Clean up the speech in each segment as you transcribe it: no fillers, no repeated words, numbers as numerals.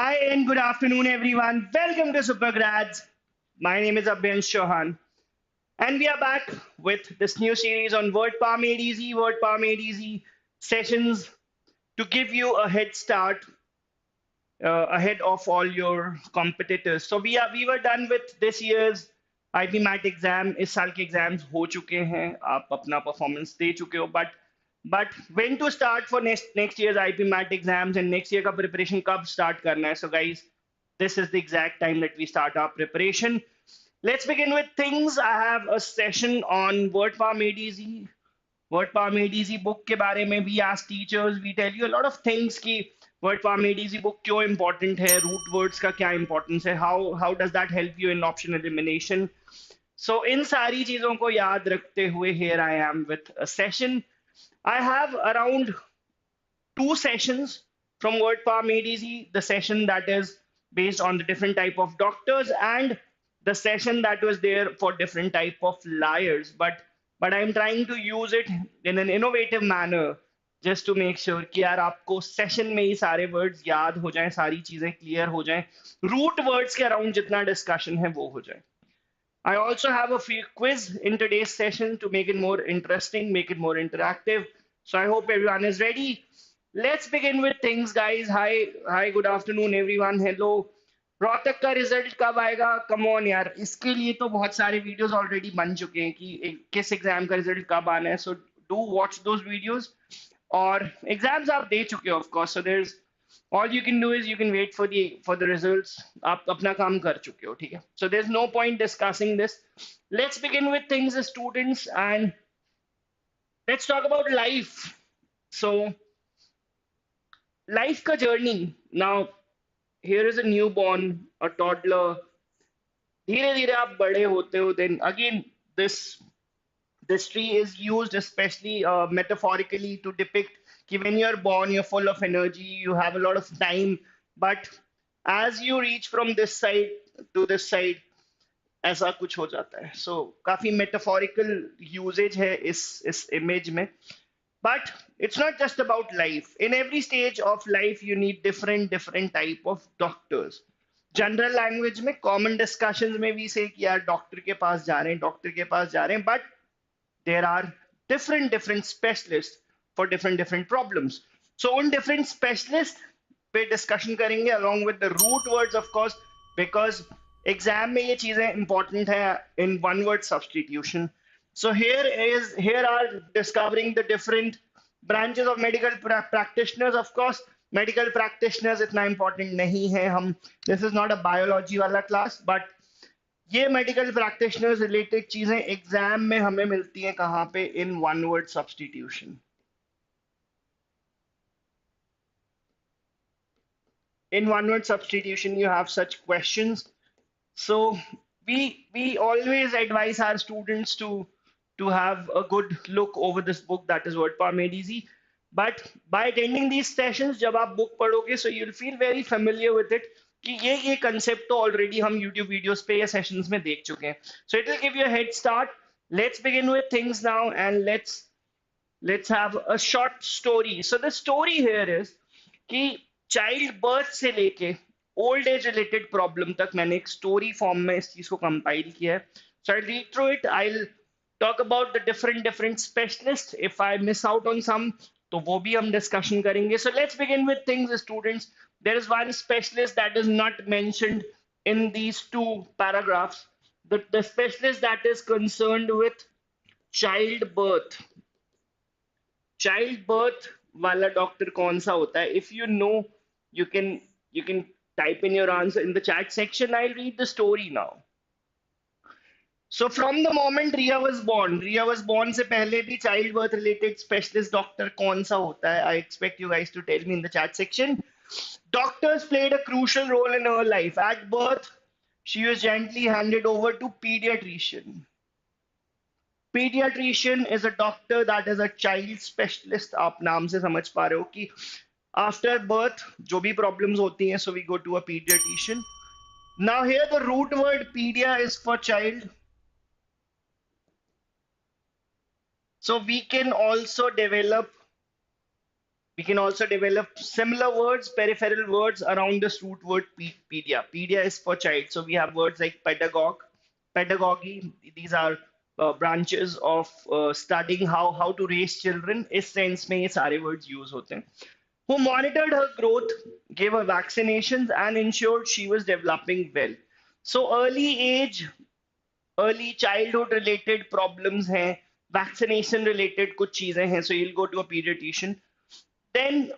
Hi and good afternoon, everyone. Welcome to Supergrads. My name is Abhyansh, and we are back with this new series on Word Palm Made Easy, Word Palm Made Easy sessions to give you a head start ahead of all your competitors. So we were done with this year's IPMAT exam. इस साल के exams हो चुके हैं, आप अपना performance दे चुके हो, but when to start for next year's IPMAT exams and next year का preparation कब start करना है? So guys, this is the exact time that we start our preparation. Let's begin with things. I have a session on Word Power Made Easy. Word Power Made Easy book के बारे में we ask teachers, we tell you a lot of things कि Word Power Made Easy book क्यों important है, root words का क्या importance है, how does that help you in option elimination. So इन सारी चीजों को याद रखते हुए here I am with a session. I have around 2 sessions from Word Power Made Easy, the session that is based on the different type of doctors and the session that was there for different type of liars. But I'm trying to use it in an innovative manner just to make sure कि यार आपको session में ही सारे words याद हो जाएं, सारी चीजें clear हो जाएं, root words के around जितना discussion है वो हो जाए. I also have a few quiz in today's session to make it more interesting, make it more interactive. So I hope everyone is ready. Let's begin with things, guys. Hi, good afternoon, everyone. Hello. Rohtak का result कब आएगा? Come on यार, इसके लिए तो बहुत सारे videos already बन चुके हैं कि किस एग्जाम का रिजल्ट कब आना है. So do watch those videos. और एग्जाम्स आप दे चुके हो of course, so there is all you can do is you can wait for the results. आप अपना काम कर चुके हो, ठीक है? So there's no point discussing this. Let's begin with things as students and let's talk about life. So life का journey. Now here is a newborn, a toddler. धीरे धीरे आप बड़े होते हो. Then again this tree is used especially metaphorically to depict कि when you're born, you're full of energy, you have a lot of time, but as you reach from this side to this side, ऐसा कुछ हो जाता है. So काफी metaphorical usage है इस image में. But it's not just about life. In every stage of life, you need different type of doctors. General language में, common discussions में भी say कि यार डॉक्टर के पास जा रहे हैं, डॉक्टर के पास जा रहे हैं, but there are different specialists for different problems. So उन different specialists पे discussion करेंगे along with the root words of course, because exam में ये चीजें important है in one word substitution. So here are discovering the different branches of medical practitioners. Of course medical practitioners इतना important नहीं है. हम this is not a biology वाला class, but ये मेडिकल प्रैक्टिशनर्स रिलेटेड चीजें एग्जाम में हमें मिलती हैं कहाँ पे? In one word substitution. In one word substitution you have such questions. So we always advise our students to have a good look over this book that is Word Power Made Easy. But by attending these sessions, जब आप book पढ़ोगे, so you'll feel very familiar with it कि ये concept तो already हम YouTube videos पे या sessions में देख चुके हैं. So it will give you a head start. Let's begin with things now and let's have a short story. So the story here is कि चाइल्ड बर्थ से लेके ओल्ड एज रिलेटेड प्रॉब्लम तक मैंने एक स्टोरी फॉर्म में इस चीज को कंपाइल किया है. So I read through it. I will talk about the different specialist. If I miss out on some तो वो भी हम डिस्कशन करेंगे. So let's begin with things students. There is one specialist that is not mentioned in these two paragraphs. The specialist that is concerned with childbirth. Childbirth वाला doctor कौन सा होता है? If you know, you can type in your answer in the chat section. I'll read the story now. So from the moment Riya was born से पहले भी child birth related specialist doctor कौन सा होता है? I expect you guys to tell me in the chat section. Doctors played a crucial role in her life. At birth, she was gently handed over to pediatrician. Pediatrician is a doctor that is a child specialist. आप नाम से समझ पा रहे हो कि after birth जो भी problems होती हैं, so we go to a pediatrician. Now here the root word pedia is for child. So we can also develop We can also develop similar words, peripheral words around this root word pedia. Pedia is for child. So we have words like pedagogue, pedagogy. These are branches of studying how to raise children. इस sense में ये सारे words use होते हैं. Who monitored her growth, gave her vaccinations, and ensured she was developing well. So early childhood related problems हैं, vaccination related कुछ चीजें हैं. So you'll go to a pediatrician. Then,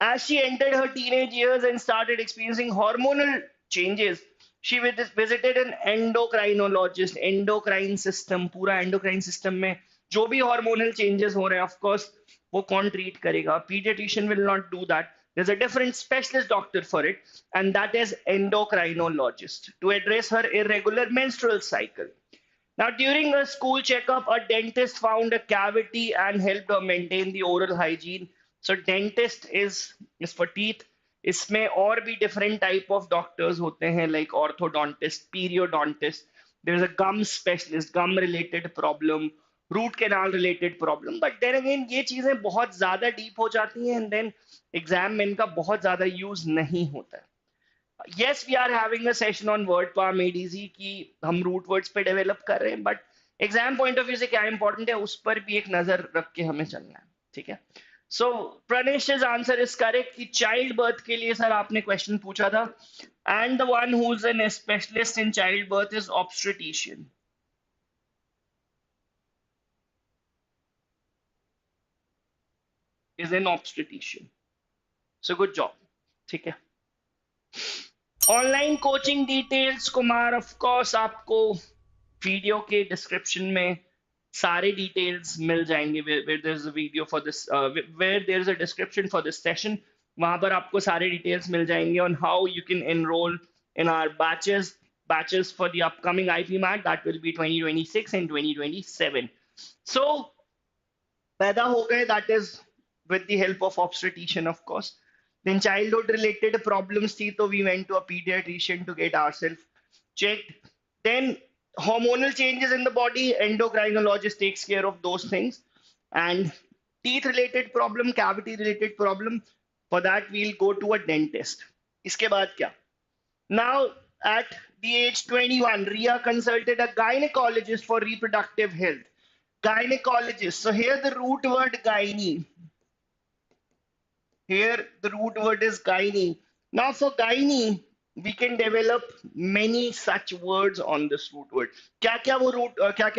as she entered her teenage years and started experiencing hormonal changes, she visited an endocrinologist. Endocrine system, पूरा endocrine system में जो भी hormonal changes हो रहे हैं, of course, वो कौन treat करेगा? Pediatrician will not do that. There's a different specialist doctor for it, and that is endocrinologist to address her irregular menstrual cycle. Now, during a school checkup, a dentist found a cavity and helped her maintain the oral hygiene. So dentist is for teeth. इसमें और भी different type of doctors होते हैं like orthodontist, periodontist. There's a gum specialist, gum related problem, root canal related problem. But then again ये चीजें बहुत ज़्यादा deep हो जाती हैं and then exam में इनका बहुत ज़्यादा use नहीं होता है. Yes, we are having a session on word palm ADZ कि हम root words पे develop कर रहे हैं, but exam point of view से क्या important है उस पर भी एक नजर रख के हमें चलना है, ठीक है? So Pranesh's answer is correct कि child birth के लिए सर आपने question पूछा था, and the one who's a specialist in child birth is obstetrician. Is an obstetrician. So good job, ठीक है? Online coaching details Kumar of course आपको video के डिस्क्रिप्शन में सारे डिटेल्स मिल जाएंगे where there's a video for this where there's a description for this session वहां पर आपको सारे डिटेल्स मिल जाएंगे on how you can enroll in our batches for the upcoming IPMAT that will be 2026 and 2027. So पैदा हो गए, that is with the help of obstetrician of course. Then childhood related problems थी तो we went to a pediatrician to get ourselves checked. Then hormonal changes in the body, endocrinologist takes care of those things. And teeth related problem, cavity related problem, for that we'll go to a dentist. इसके बाद क्या? Now at the age 21, Ria consulted a gynecologist for reproductive health. Gynecologist. So here the root word gyne. Here the root word is gyne. Now for gyne, we can develop many such words on this root word. क्या क्या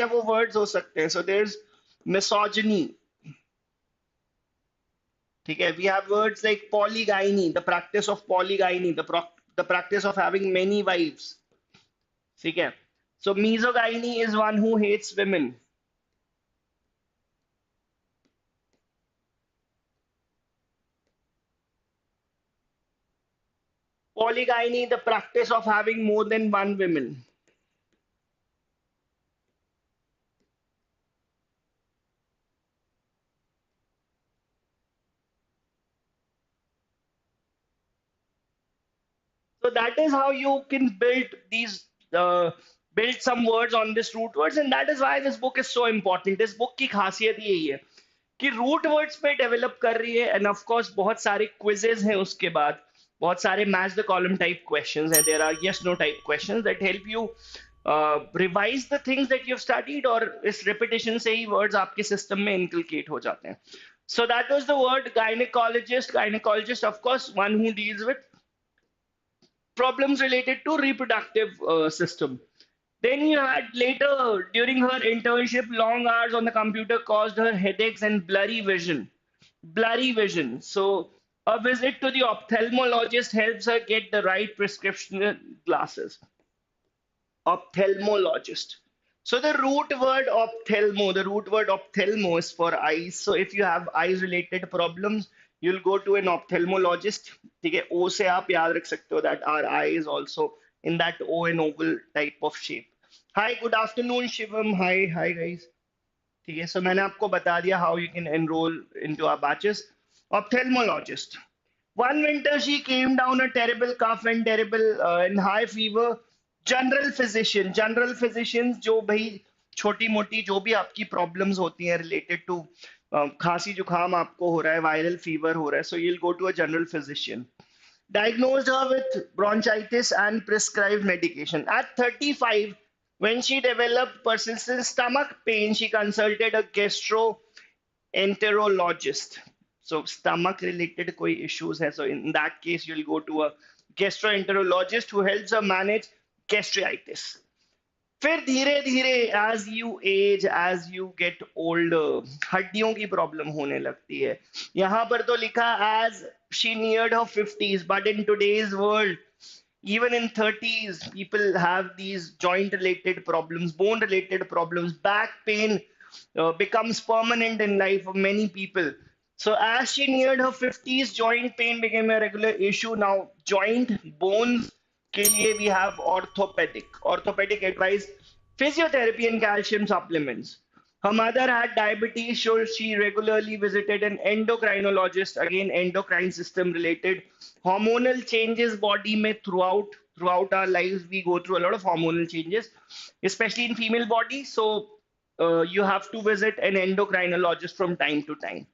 वो words हो सकते हैं? So there's misogyny. ठीक है? We have words like polygyny, the practice of polygyny, the practice of having many wives. ठीक है? So misogyny is one who hates women. Polygyny, the practice of having more than one woman. So that is how you can build these, build some words on this root words, and that is why this book is so important. This book की खासियत यही है कि root words पे develop कर रही है, and of course बहुत सारे quizzes हैं उसके बाद. बहुत सारे match the column type questions हैं. There are yes no type questions that help you revise the things that you've studied, और इस repetition से ही words आपके system में inculcate हो जाते हैं. So that was the word gynecologist. Gynecologist, of course, one who deals with problems related to reproductive system. Then you had later, during her internship, long hours on the computer caused her headaches and blurry vision. Blurry vision. So a visit to the ophthalmologist helps her get the right prescription glasses. Ophthalmologist. So the root word ophthalmo is for eyes. So if you have eyes related problems, you'll go to an ophthalmologist. ठीक है? O से आप याद रख सकते हो that our eye is also in that O and oval type of shape. Hi, good afternoon, Shivam. Hi guys. ठीक है? So मैंने आपको बता दिया how you can enroll into our batches. Ophthalmologist. One winter she came down a terrible cough and terrible and high fever. General physicians जो भाई छोटी मोटी जो भी आपकी प्रॉब्लम्स होती हैं रिलेटेड टू खांसी जुकाम आपको हो रहा है, वायरल फीवर हो रहा है, so you'll go to a general physician. Diagnosed her with bronchitis and prescribed medication. At 35, when she developed persistent stomach pain, she consulted a gastroenterologist. So stomach related koi issues hai. So in that case, you'll go to a gastroenterologist who helps her manage gastritis. फिर धीरे धीरे as you age as you get older हड्डियों की problem होने लगती है. यहाँ पर तो लिखा as she neared her 50s, but in today's world even in 30s people have these joint related problems, bone related problems. Back pain becomes permanent in life of many people. So as she neared her 50s, joint pain became a regular issue. Now joint bones के लिए we have orthopedic advice, physiotherapy and calcium supplements. Her mother had diabetes, so she regularly visited an endocrinologist, again endocrine system related. Hormonal changes body में throughout our lives we go through a lot of hormonal changes, especially in female body. So you have to visit an endocrinologist from time to time.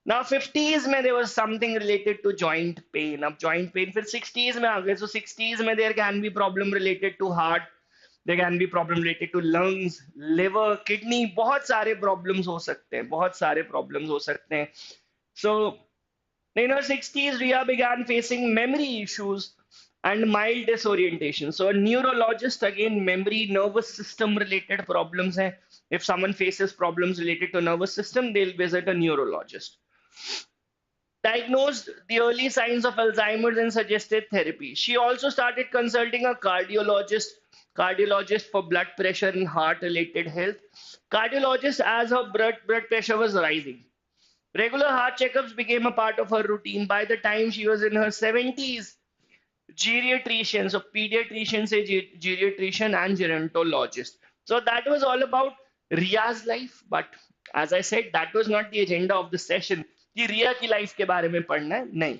Now 50s में there was something related to joint pain. अब joint pain फिर 60s में आ गए. So 60s में there can be problem related to heart, there can be problem related to lungs, liver, kidney. बहुत सारे problems हो सकते हैं, बहुत सारे problems हो सकते हैं. So in her 60s, Ria began facing memory issues and mild disorientation. So a neurologist, again memory, nervous system related problems हैं. If someone faces problems related to nervous system, they'll visit a neurologist. Diagnosed the early signs of Alzheimer's and suggested therapy. She also started consulting a cardiologist for blood pressure and heart related health. Cardiologist as her blood pressure was rising. Regular heart checkups became a part of her routine. By the time she was in her 70s, geriatrician, so pediatrician से geriatrician and gerontologist. So that was all about Ria's life. But as I said, that was not the agenda of the session. कि रिया की life के बारे में पढ़ना है, नहीं.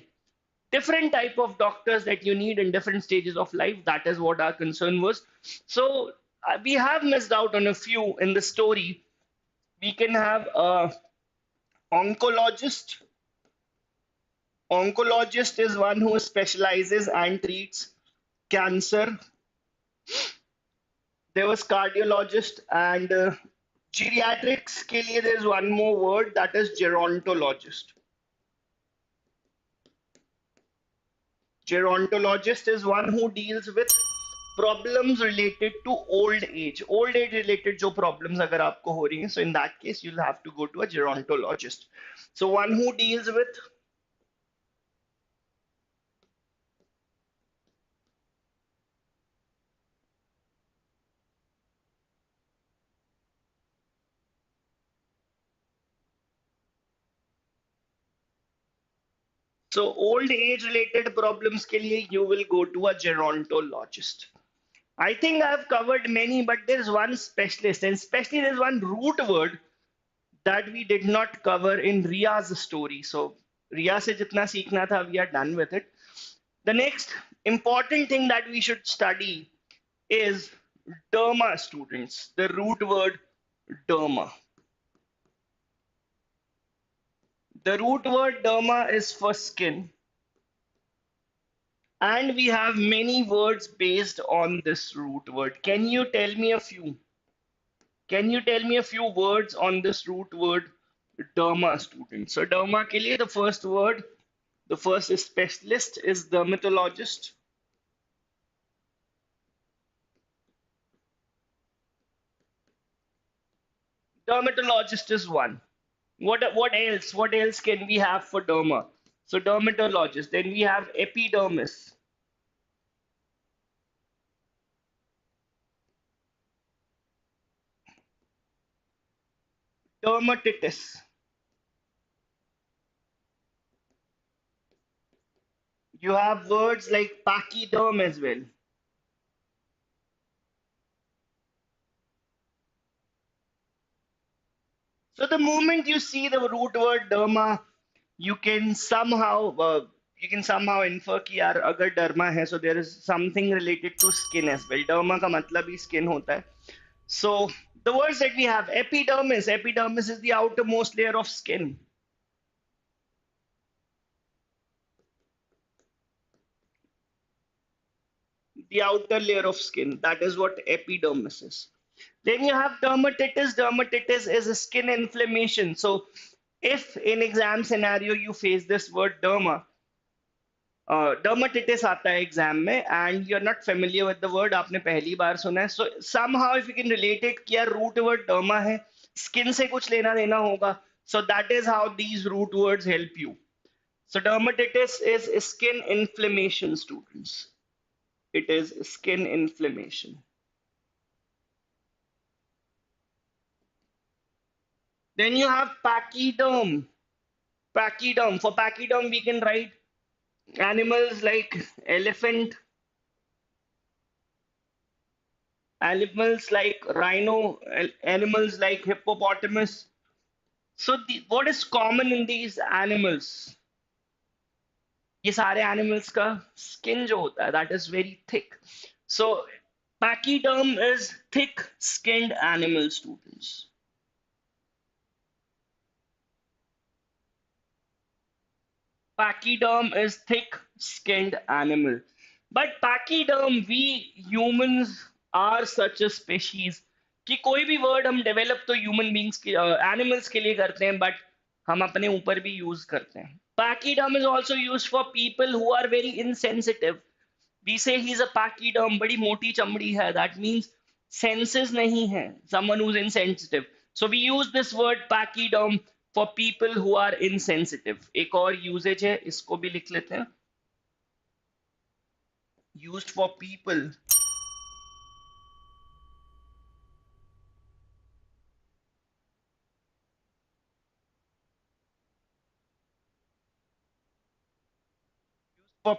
Different type of doctors that you need in different stages of life. That is what our concern was. So we have missed out on a few in the story. We can have a oncologist. Oncologist is one who specializes and treats cancer. There was cardiologist and geriatrics के लिए there is one more word, that is gerontologist. Gerontologist is one who deals with problems related to old age. Old age related जो problems अगर आपको हो रही हैं, so in that case you'll have to go to a gerontologist. So one who deals with old age related problems के लिए you will go to a gerontologist. I think I have covered many, but there is one specialist, and especially there is one root word that we did not cover in Ria's story. So Ria से जितना सीखना था, we are done with it. The next important thing that we should study is derma, students. The root word derma. The root word derma is for skin, and we have many words based on this root word. Can you tell me a few? Can you tell me a few words on this root word derma, students? So derma के लिए the first word, the first specialist is dermatologist. Dermatologist is one. What else? What else can we have for derma? So dermatologist. Then we have epidermis. Dermatitis. You have words like pachyderm as well. So the moment you see the root word derma, you can somehow infer कि यार अगर derma है, so there is something related to skin as well. Derma का मतलब ही skin होता है. So The words that we have, epidermis. Epidermis is the outermost layer of skin. The outer layer of skin. That is what epidermis is. Then you have dermatitis. Dermatitis is a skin inflammation. So if in exam scenario you face this word derma, dermatitis आता है exam में and you're not familiar with the word, आपने पहली बार सुना है, so somehow if you can relate it कि यार root word derma है, skin से कुछ लेना देना होगा, so that is how these root words help you. So dermatitis is skin inflammation, students. It is skin inflammation. Then you have pachyderm. Pachyderm. For pachyderm, we can write animals like elephant, animals like rhino, animals like hippopotamus. So what is common in these animals? ये सारे animals का skin जो होता है, that is very thick. So pachyderm is thick-skinned animal, students. Pachyderm is thick-skinned animal. But pachyderm, we humans are such a species कि कोई भी word हम develop तो human beings के animals के लिए करते हैं, but हम अपने ऊपर भी use करते हैं. Pachyderm is also used for people who are very insensitive. We say he's a pachyderm, बड़ी मोटी चमड़ी है. That means senses नहीं है. Someone who's insensitive. So we use this word pachyderm for people who are insensitive. एक और usage है, इसको भी लिख लेते हैं. Used for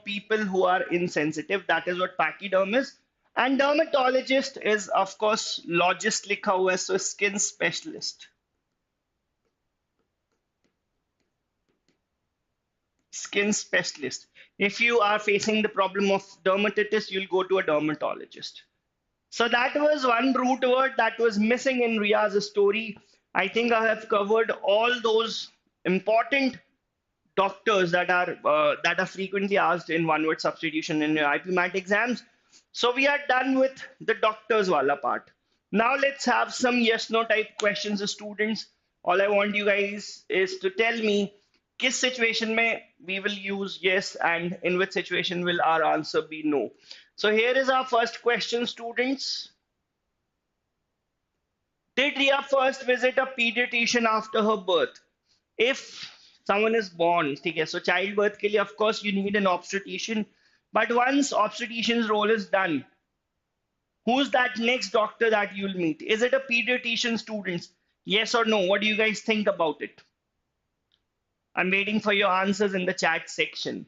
people who are insensitive. That is what pachyderm is. And dermatologist is of course logist लिखा हुआ है, so skin specialist. Skin specialist. If you are facing the problem of dermatitis, you'll go to a dermatologist. So that was one root word that was missing in Ria's story. I think I have covered all those important doctors that are frequently asked in one word substitution in your IPMAT exams. So we are done with the doctors wala part. Now let's have some yes no type questions, students. All I want you guys is to tell me किस situation में we will use yes and in which situation will our answer be no. So here is our first question, students. Did Ria first visit a pediatrician after her birth? If someone is born, okay, so childbirth के लिए of course you need an obstetrician, but once obstetrician's role is done, who's that next doctor that you'll meet? Is it a pediatrician, students? Yes or no? What do you guys think about it? I'm waiting for your answers in the chat section.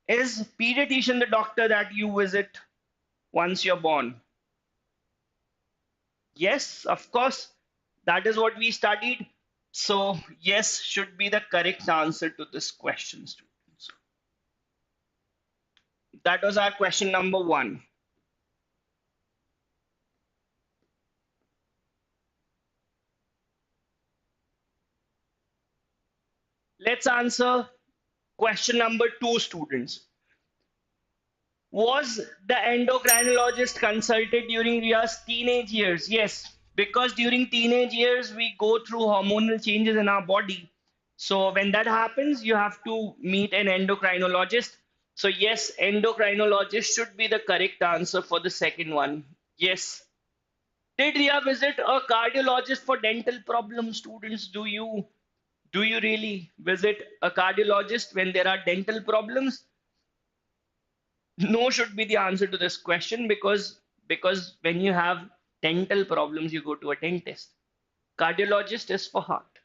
Is pediatrician the doctor that you visit once you're born? Yes, of course. That is what we studied. So yes should be the correct answer to this question, students. That was our question number 1. Let's answer question number 2, students. Was the endocrinologist consulted during Ria's teenage years? Yes, because during teenage years we go through hormonal changes in our body. So when that happens, you have to meet an endocrinologist. So yes, endocrinologist should be the correct answer for the second one. Yes. Did Ria visit a cardiologist for dental problems, students? Do you really visit a cardiologist when there are dental problems? No should be the answer to this question because when you have dental problems, you go to a dentist. Cardiologist is for heart.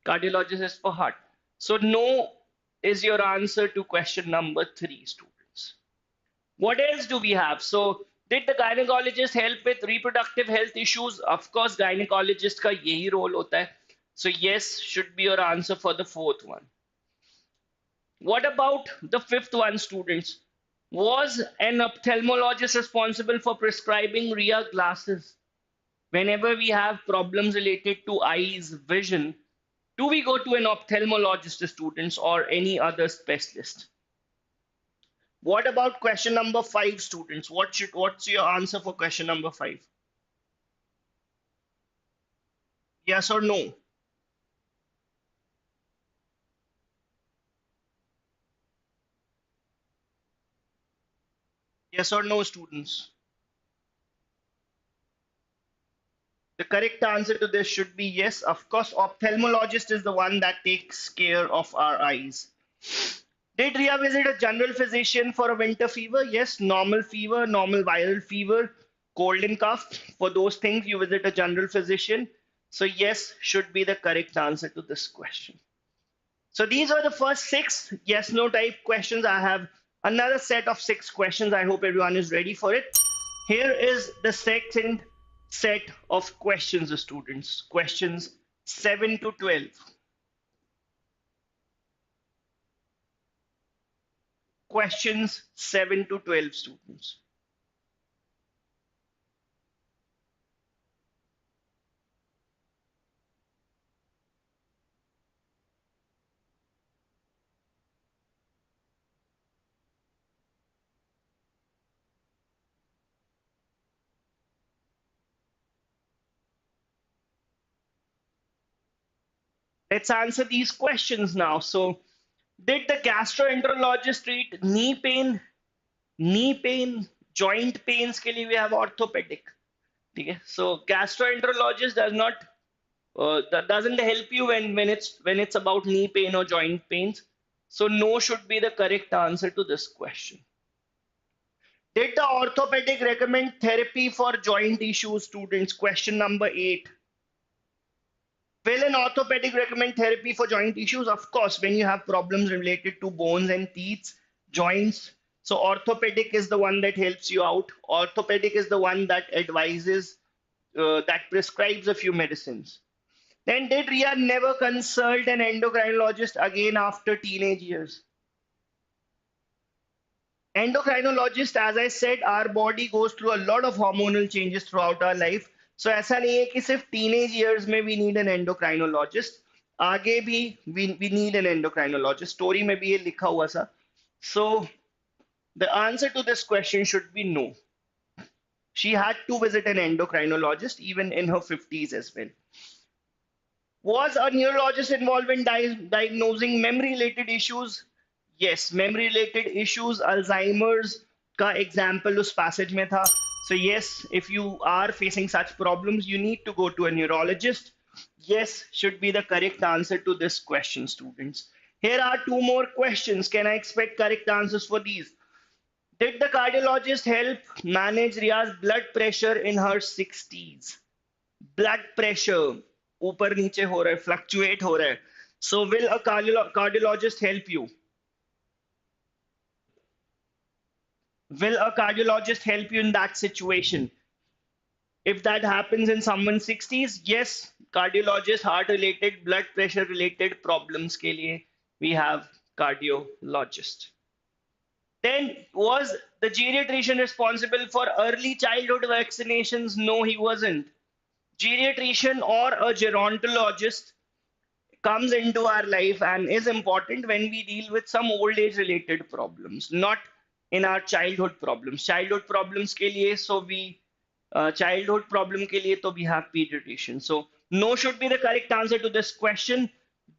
Cardiologist is for heart. So no is your answer to question number 3, students. What else do we have? So did the gynecologist help with reproductive health issues? Of course, gynecologist का यही role होता है. So yes should be your answer for the 4th one. What about the 5th one, students? Was an ophthalmologist responsible for prescribing Ria glasses? Whenever we have problems related to eyes, vision, do we go to an ophthalmologist, students, or any other specialist? What about question number 5, students? What's your answer for question number 5? Yes or no? Yes or no, students? The correct answer to this should be yes. Of course, ophthalmologist is the one that takes care of our eyes. Did Ria visit a general physician for a winter fever? Yes, normal fever, normal viral fever, cold and cough. For those things, you visit a general physician. So yes, should be the correct answer to this question. So these are the first 6 yes no type questions. I have another set of 6 questions. I hope everyone is ready for it. Here is the second set of questions, students. Questions 7 to 12. Questions 7 to 12, students. Let's answer these questions now. So, did the gastroenterologist treat knee pain? Knee pain, joint pains के लिए we have orthopedic. ठीक है? So gastroenterologist doesn't help you when it's about knee pain or joint pains. So no should be the correct answer to this question. Did the orthopedic recommend therapy for joint issues, students? Question number 8. Will an orthopedic recommend therapy for joint issues? Of course, when you have problems related to bones and teeth, joints. So orthopedic is the one that helps you out. Orthopedic is the one that advises, that prescribes a few medicines. Then did Ria never consult an endocrinologist again after teenage years? Endocrinologist, as I said, our body goes through a lot of hormonal changes throughout our life. So ऐसा नहीं है कि सिर्फ teenage years में we need an endocrinologist. आगे भी we need an endocrinologist. Story में भी ये लिखा हुआ था. So the answer to this question should be no. She had to visit an endocrinologist even in her 50s as well. Was a neurologist involved in diagnosing memory-related issues? Yes, memory-related issues, Alzheimer's का example उस passage में था. So yes, if you are facing such problems, you need to go to a neurologist. Yes, should be the correct answer to this question, students. Here are 2 more questions. Can I expect correct answers for these? Did the cardiologist help manage Ria's blood pressure in her 60s? Blood pressure, ऊपर नीचे हो रहा है, fluctuate हो रहा है. So will a cardiologist help you? Will a cardiologist help you in that situation? If that happens in someone's 60s, yes, cardiologist, heart related, blood pressure related problems के लिए we have cardiologist. Then was the geriatrician responsible for early childhood vaccinations? No, he wasn't. Geriatrician or a gerontologist comes into our life and is important when we deal with some old age related problems, not in our childhood problems. Childhood problems के लिए, so we childhood problem के लिए तो we have pediatrician. So no should be the correct answer to this question.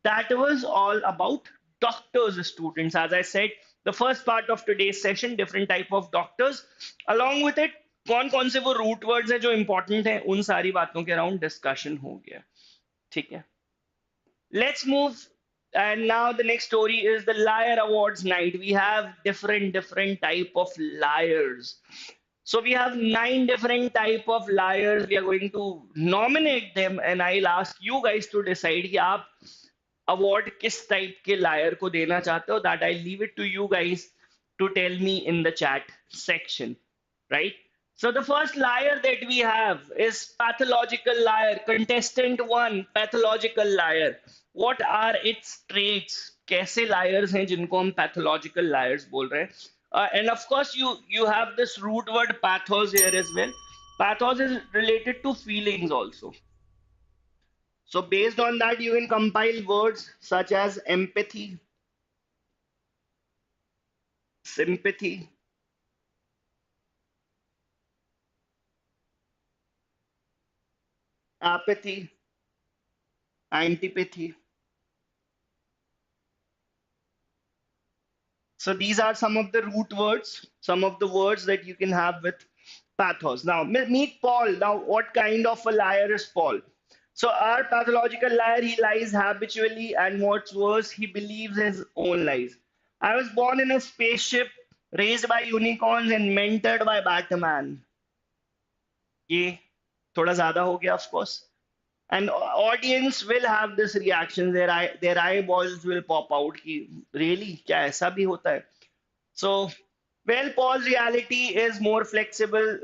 That was all about doctors, students. As I said, the first part of today's session, different type of doctors. Along with it, कौन-कौन से वो root words हैं जो important हैं, उन सारी बातों के around discussion हो गया. ठीक है. Let's move. And now the next story is the Liar Awards night. We have different type of liars. So we have 9 different type of liars. We are going to nominate them, and I'll ask you guys to decide कि आप award किस type के liar को देना चाहते हो. That I'll leave it to you guys to tell me in the chat section, right? So the first liar that we have is pathological liar. Contestant 1, pathological liar. What are its traits? कैसे liars हैं जिनको हम pathological liars बोल रहे हैं? And of course, you have this root word pathos here as well. Pathos is related to feelings also. So based on that, you can compile words such as empathy, sympathy, apathy, antipathy. So these are some of the root words, some of the words that you can have with pathos. Now, meet Paul. Now, what kind of a liar is Paul? So, our pathological liar, he lies habitually, and what's worse, he believes his own lies. I was born in a spaceship, raised by unicorns, and mentored by Batman. ये थोड़ा ज़्यादा हो गया, of course. And audience will have this reaction. Their eyeballs will pop out. कि really क्या ऐसा भी होता है? So, Paul's reality is more flexible.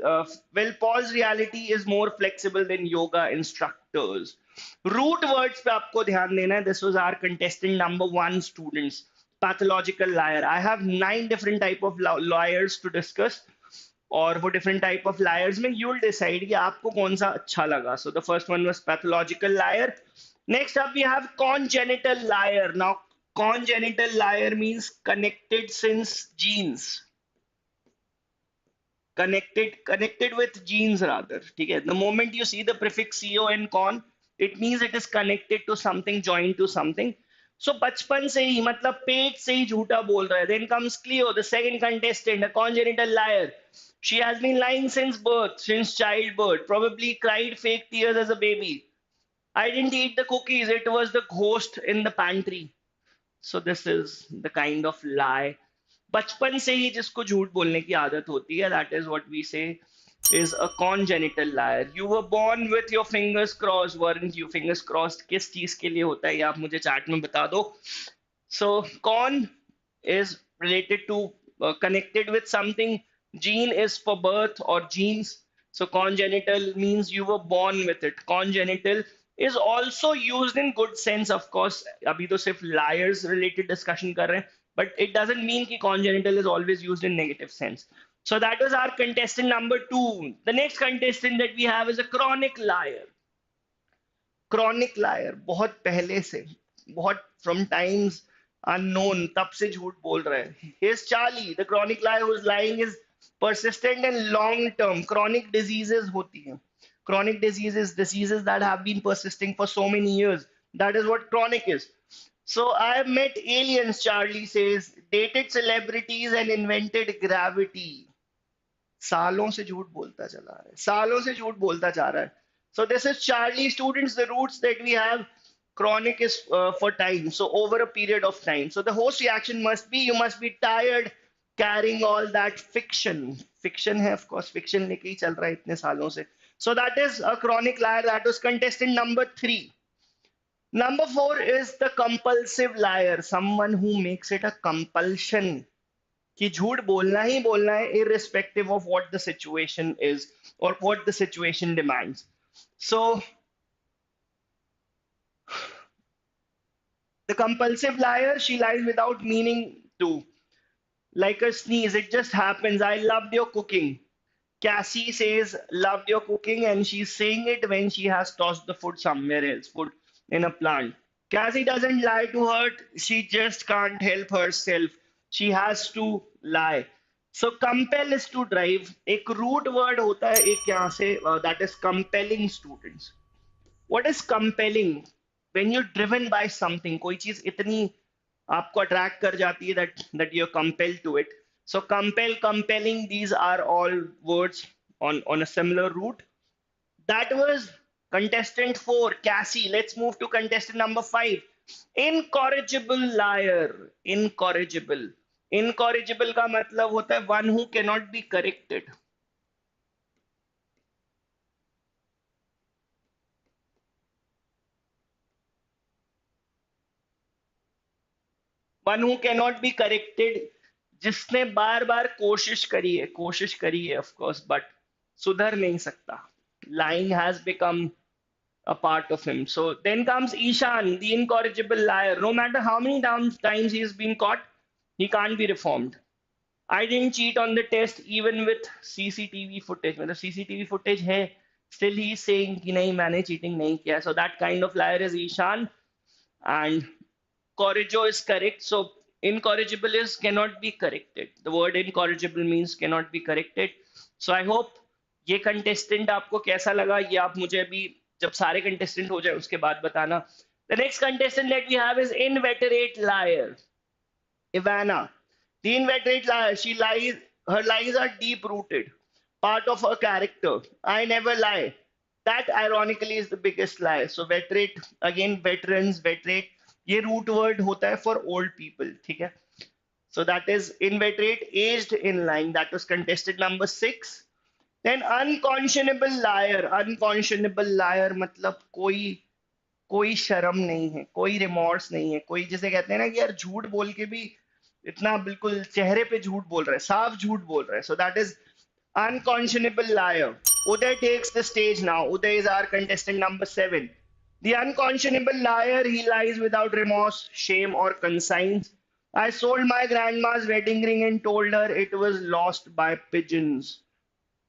Paul's reality is more flexible than yoga instructors. Root words पे आपको ध्यान देना है. This was our contestant number 1, students. Pathological liar. I have 9 different type of liars to discuss. और वो different type of liars में you'll decide कि आपको कौन सा अच्छा लगा. So the first one was pathological liar. Next up we have congenital liar. Now congenital liar means connected since genes. Connected with genes rather. ठीक है. The moment you see the prefix co in con, it means it is connected to something, joined to something. So बचपन से ही मतलब पेट से ही झूठा बोल रहा है. Then comes Cleo, the second contestant, a congenital liar. She has been lying since birth, since childbirth, probably cried fake tears as a baby. I didn't eat the cookies, it was the ghost in the pantry. So this is the kind of lie. बचपन से ही जिसको झूठ बोलने की आदत होती है, that is what we say is a congenital liar. You were born with your fingers crossed, weren't you? Fingers crossed किस चीज के लिए होता है ये आप मुझे चैट में बता दो. So con is related to connected with something. Gene is for birth or genes. So congenital means you were born with it. Congenital is also used in good sense, of course. अभी तो सिर्फ liars related discussion कर रहे हैं, but it doesn't mean कि congenital is always used in negative sense. So that was our contestant number 2. The next contestant that we have is a chronic liar. Chronic liar, बहुत पहले से, बहुत from times unknown, तब से झूठ बोल रहा है. Here's Charlie, the chronic liar who is lying is persistent and long term. Chronic diseases होती हैं. Chronic diseases that have been persisting for so many years. That is what chronic is. So I have met aliens, Charlie says, dated celebrities and invented gravity. सालों से झूठ बोलता चला रहा है. सालों से झूठ बोलता जा रहा है. So this is Charlie, students. The roots that we have, chronic is for time. So over a period of time. So the host reaction must be, you must be tired carrying all that fiction. Fiction है, of course, fiction लेके ही चल रहा है इतने सालों से. So that is a chronic liar. That was contestant number 3. Number 4 is the compulsive liar. Someone who makes it a compulsion कि झूठ बोलना ही बोलना है, irrespective of what the situation is or what the situation demands. So the compulsive liar, she lies without meaning to. Like a sneeze, it just happens. I loved your cooking. Cassie says, loved your cooking, and she's saying it when she has tossed the food somewhere else, food in a plant. Cassie doesn't lie to hurt, she just can't help herself. She has to lie. So compel is to drive. एक root word होता है एक यहाँ से, that is compelling, students. What is compelling? When you're driven by something, कोई चीज इतनी आपको attract कर जाती है that you're compelled to it. So compel, compelling, these are all words on a similar root. That was contestant 4, Cassie. Let's move to contestant number 5. Incorrigible liar. Incorrigible. Incorrigible का मतलब होता है one who cannot be corrected. One who cannot be corrected, जिसने बार बार कोशिश करी है of course, but सुधर नहीं सकता. Lying has become a part of him. So then comes Ishan, the incorrigible liar. No matter how many times he has been caught, he can't be reformed. I didn't cheat on the test even with CCTV footage. मतलब CCTV footage है, still he is saying कि नहीं मैंने cheating नहीं किया. So that kind of liar is Ishan, and corrigo is correct. So incorrigible is cannot be corrected. The word incorrigible means cannot be corrected. So I hope ये contestant आपको कैसा लगा, ये आप मुझे अभी जब सारे contestant हो जाए उसके बाद बताना. The next contestant that we have is inveterate liar, Ivana. The inveterate liar, she lies, her lies are deep rooted, part of her character. I never lie. That ironically is the biggest lie. So veterate, again veterans, veterate, ये root word होता है for old people, ठीक है? So that is inveterate, aged in lying. That was contestant number 6. Then unconscionable liar. Unconscionable liar मतलब कोई शर्म नहीं है, कोई रिमोर्स नहीं है, कोई जिसे कहते हैं ना कि यार झूठ बोल के भी इतना बिल्कुल चेहरे पे झूठ बोल रहा है, साफ झूठ बोल रहा है. So that is unconscionable liar. Uday takes the stage now. Uday is our contestant number 7. The unconscionable liar, he lies without remorse, shame, or conscience. I sold my grandma's wedding ring and told her it was lost by pigeons.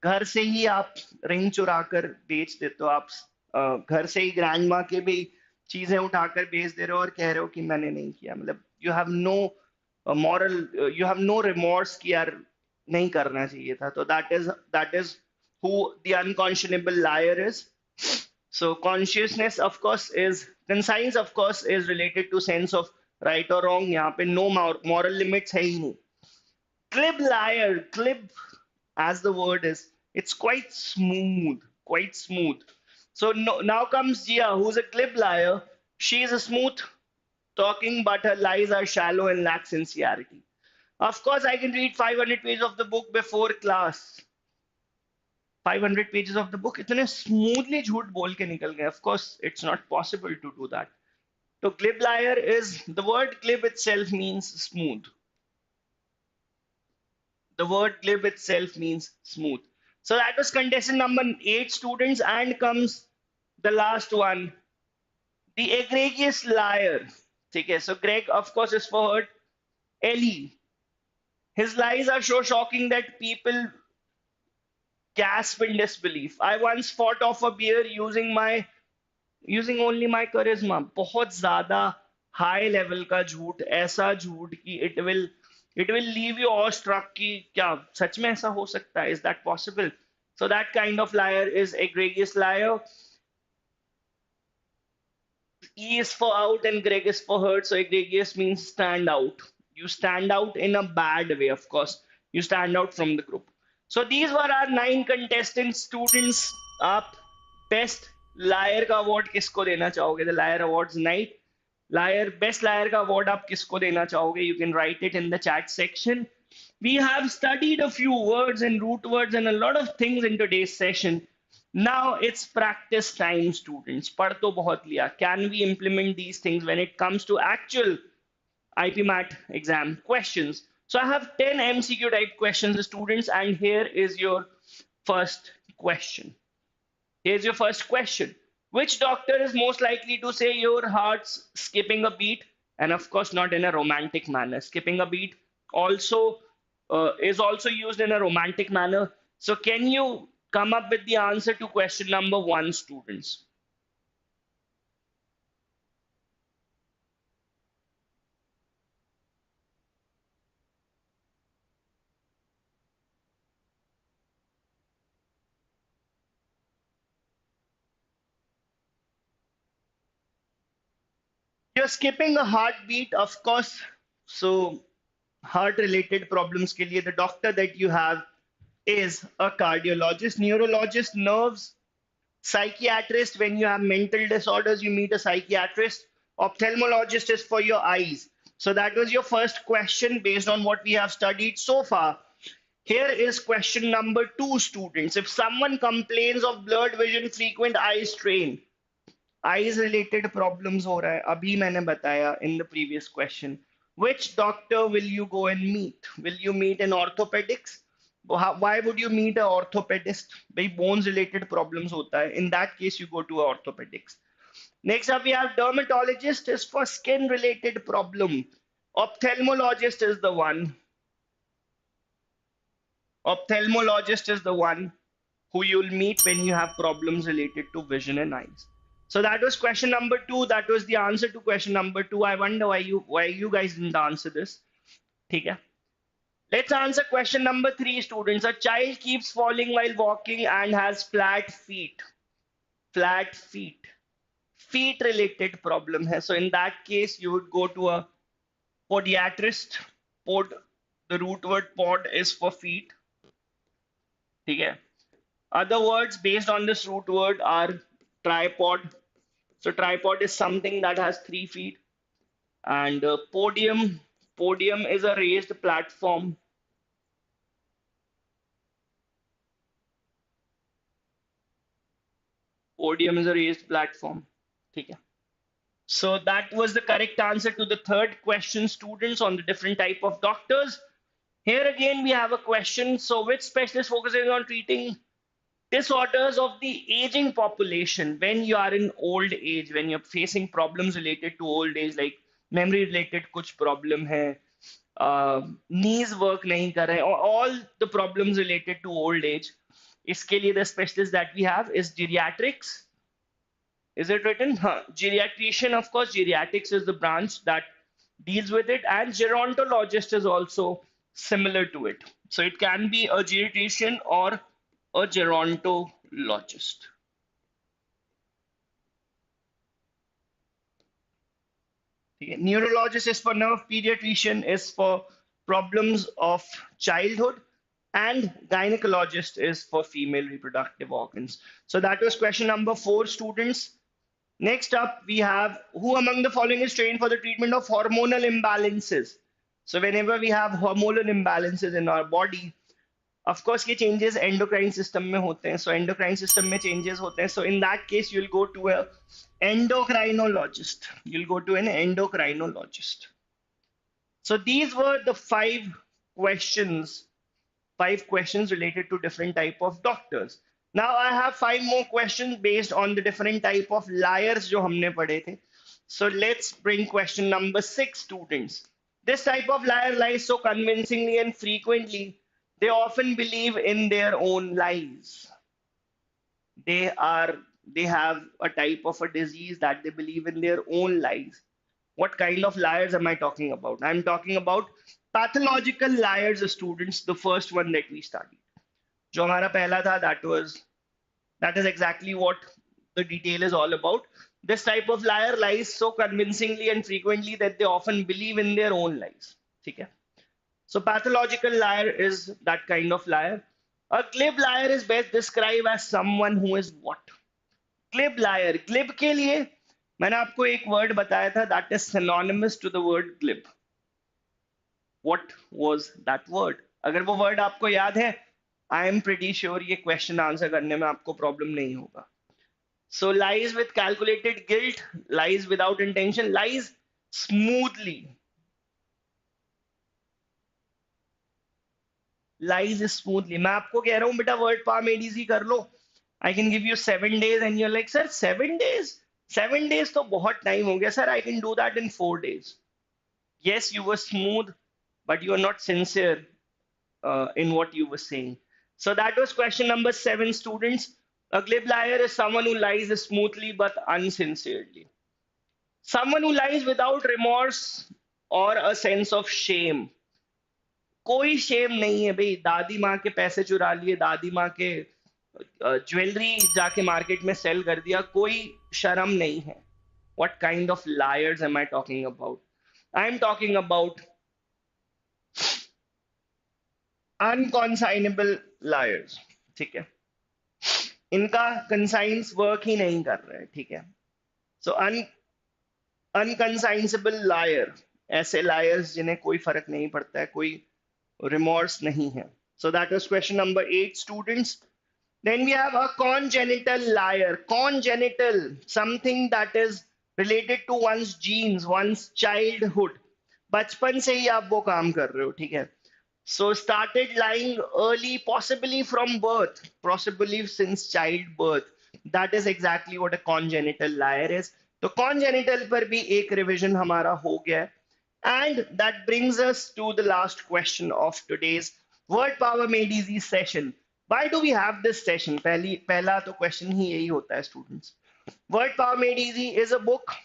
घर से ही आप ring चुरा कर बेच देते हो, आप घर से ही ग्रैंड माँ के भी चीजें उठाकर बेच दे रहे हो और कह रहे हो कि मैंने नहीं किया. मतलब you have no moral, you have no remorse कि यार नहीं करना चाहिए था. तो that is who the unconscionable liar is. So consciousness of course is, conscience of course is related to sense of right or wrong. यहाँ पे no moral limits है ही नहीं. Glib liar, glib as the word is, it's quite smooth, quite smooth. So no, now comes Jia, who's a glib liar. She is a smooth talking, but her lies are shallow and lack sincerity. Of course, I can read 500 pages of the book before class. 500 pages of the book, इतने smoothly झूठ बोल के निकल गए. Of course, it's not possible to do that. So glib liar is, the word glib itself means smooth. The word glib itself means smooth. So that was contestant number 8, students, and comes the last one, the egregious liar. Okay, so Greg, of course, is for her. Ellie, his lies are so shocking that people gasp in disbelief. I once fought off a beer using only my charisma. बहुत ज़्यादा high level का झूठ, ऐसा झूठ कि it will leave you awestruck कि क्या सच में ऐसा हो सकता है? Is that possible? So that kind of liar is egregious liar. E is for out and Greg is for hurt. So egregious means stand out. You stand out in a bad way, of course. You stand out from the group. So these were our 9 contestants. Students, आप best liar का award किसको देना चाहोगे? The Liar Awards night. Best liar का award आप किसको देना चाहोगे? You can write it in the chat section. We have studied a few words and root words and a lot of things in today's session. Now it's practice time, students. पढ़ तो बहुत लिया. Can we implement these things when it comes to actual IPMAT exam questions? So I have 10 MCQ type questions, students, and here is your first question. Here's your first question. Which doctor is most likely to say your heart's skipping a beat? And of course, not in a romantic manner. Skipping a beat also is also used in a romantic manner. So can you come up with the answer to question number 1, students? You're skipping a heartbeat, of course. So heart related problems के लिए the doctor that you have is a cardiologist, neurologist, nerves, psychiatrist. When you have mental disorders, you meet a psychiatrist. Ophthalmologist is for your eyes. So that was your first question based on what we have studied so far. Here is question number 2, students. If someone complains of blurred vision, frequent eye strain, eyes related problems हो रहा है, अभी मैंने बताया in the previous question. Which doctor will you go and meet? Will you meet an orthopedics? Why would you meet an orthopedist? भाई bones related problems होता है. In that case, you go to orthopedics. Next up, we have dermatologist is for skin related problem. Ophthalmologist is the one. Ophthalmologist is the one who you'll meet when you have problems related to vision and eyes. So that was question number 2. That was the answer to question number 2. I wonder why you guys didn't answer this. Okay. Let's answer question number 3, students. A child keeps falling while walking and has flat feet. Flat feet. Feet related problem hai. So in that case, you would go to a podiatrist. Pod, the root word pod is for feet. Okay. Other words based on this root word are tripod. So tripod is something that has 3 feet. And podium. Podium is a raised platform. Podium is a raised platform. Okay. So that was the correct answer to the third question, students, on the different type of doctors. Here again, we have a question. So which specialist focuses on treating disorders of the aging population when you are in old age, when you're facing problems related to old age, like memory related kuch problem hai, knees work nahi kar rahe, or all the problems related to old age. Iske liye the specialist that we have is geriatrics. Is it written? Geriatrician, of course, geriatrics is the branch that deals with it, and gerontologist is also similar to it. So it can be a geriatrician or a gerontologist. Neurologist is for nerve, pediatrician is for problems of childhood, and gynecologist is for female reproductive organs. So that was question number 4, students. Next up, we have who among the following is trained for the treatment of hormonal imbalances. So whenever we have hormonal imbalances in our body, of course, ये changes endocrine system में होते हैं. So endocrine system में changes होते हैं. So in that case, you'll go to a endocrinologist. You'll go to an endocrinologist. So these were the 5 questions related to different type of doctors. Now I have 5 more questions based on the different type of liars जो हमने पढ़े थे. So let's bring question number 6, students. This type of liar lies so convincingly and frequently, they often believe in their own lies. They have a type of a disease that they believe in their own lies. What kind of liars am I talking about? I'm talking about pathological liars, students, the first one that we studied. जो हमारा पहला था, that is exactly what the detail is all about. This type of liar lies so convincingly and frequently that they often believe in their own lies. ठीक है? So pathological liar is that kind of liar. A glib liar is best described as someone who is what? Glib liar. Glib के लिए मैंने आपको एक word बताया था that is synonymous to the word glib. What was that word? अगर वो word आपको याद है, I am pretty sure ये question answer करने में आपको problem नहीं होगा. So lies with calculated guilt, lies without intention, lies smoothly. Lies smoothly. मैं आपको कह रहा हूँ बेटा word palm ADC कर लो. I can give you 7 days and you're like, sir, 7 days? 7 days तो बहुत time हो गया. Sir, I can do that in 4 days. Yes, you were smooth, but you are not sincere in what you were saying. So that was question number 7, students. A glib liar is someone who lies smoothly but unsincerely. Someone who lies without remorse or a sense of shame. कोई shame नहीं है भाई. दादी माँ के पैसे चुरा लिए, दादी माँ के ज्वेलरी जाके मार्केट में सेल कर दिया, कोई शर्म नहीं है. What kind of liars am I talking about? I am talking about unconsignable liars. ठीक है, इनका कंसाइंस वर्क ही नहीं कर रहा है. ठीक है, सो अनकंसाइंसेबल लायर, ऐसे लायर्स जिन्हें कोई फर्क नहीं पड़ता है, कोई रिमोर्स नहीं है. So that was question number 8, students. Then we have a congenital liar. Congenital, something that is related to one's genes, one's childhood. बचपन से ही आप वो काम कर रहे हो. ठीक है, so started lying early, possibly from birth, possibly since childbirth. That is exactly what a congenital liar is. तो congenital पर भी एक revision हमारा हो गया. And that brings us to the last question of today's Word power made easy session. Why do we have this session? पहला तो question ही यही होता है students. Word power made easy is a book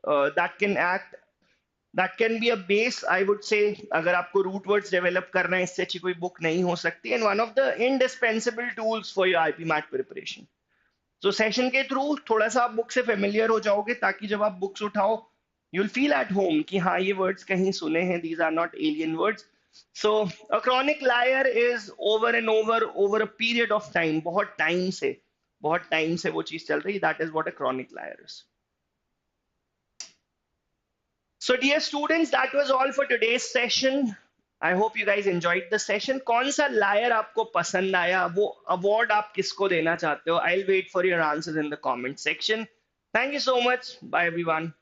that can be a base, I would say. अगर आपको root words develop करना है, इससे अच्छी कोई book नहीं हो सकती, and one of the indispensable tools for your IPMAT preparation. So session के through थोड़ा सा आप book से familiar हो जाओगे, ताकि जब आप books उठाओ you'll feel at home कि हाँ ये words कहीं सुने हैं, these are not alien words. So a chronic liar is over and over a period of time, बहुत time से वो चीज चल रही, that is what a chronic liar is. So dear students, that was all for today's session. I hope you guys enjoyed the session. कौन सा liar आपको पसंद आया, वो award आप किसको देना चाहते हो? I'll wait for your answers in the comment section. Thank you so much. Bye everyone.